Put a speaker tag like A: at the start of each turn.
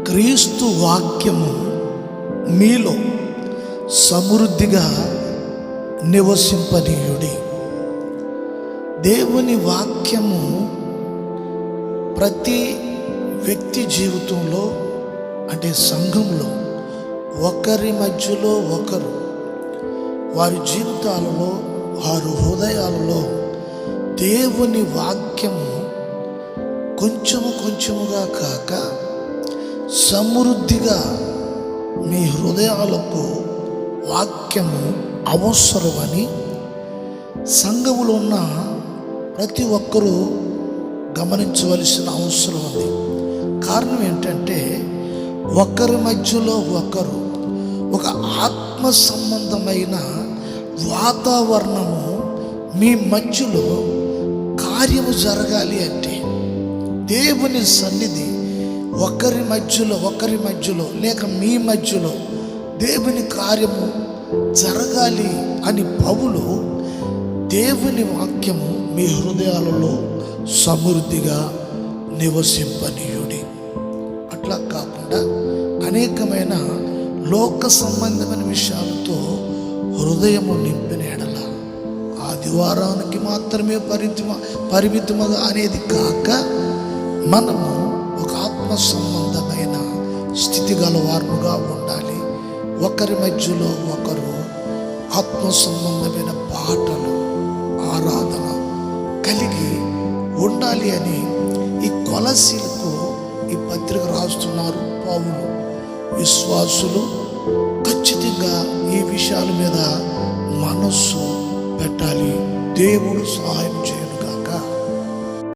A: క్రీస్తు వాక్యము మీలో సమృద్ధిగా నివసింపనీయుడి. దేవుని వాక్యము ప్రతి వ్యక్తి జీవితంలో, అంటే సంఘంలో ఒకరి మధ్యలో ఒకరు వారి జీవితాలలో, వారి హృదయాలలో దేవుని వాక్యము కొంచెముగా కాక సమృద్ధిగా మీ హృదయాలకు వాక్యము అవసరమని సంఘములో ఉన్న ప్రతి ఒక్కరూ గమనించవలసిన అవసరం ఉంది. కారణం ఏంటంటే ఒకరి మధ్యలో ఒకరు ఒక ఆత్మ సంబంధమైన వాతావరణము మీ మధ్యలో కార్యము జరగాలి అంటే దేవుని సన్నిధి ఒకరి మధ్యలో లేక మీ మధ్యలో దేవుని కార్యము జరగాలి అని పౌలు దేవుని వాక్యము మీ హృదయాలలో సమృద్ధిగా నివసింపనీయుడి. అట్లా కాకుండా అనేకమైన లోక సంబంధమైన విషయాలతో హృదయము నింపిన ఎడల ఆదివారానికి మాత్రమే పరిమితముగా అనేది కాక మనము ఒక ఆత్మ సంబంధమైన స్థితి గలవారుగా ఉండాలి. ఒకరి మధ్యలో ఒకరు ఆత్మ సంబంధమైన పాటలు, ఆరాధన కలిగి ఉండాలి అని ఈ కొలసీలకు ఈ పత్రిక రాస్తున్నారు పౌలు. విశ్వాసులు ఖచ్చితంగా ఈ విషయాల మీద మనస్సు పెట్టాలి. దేవుడు సహాయం చేయాలి.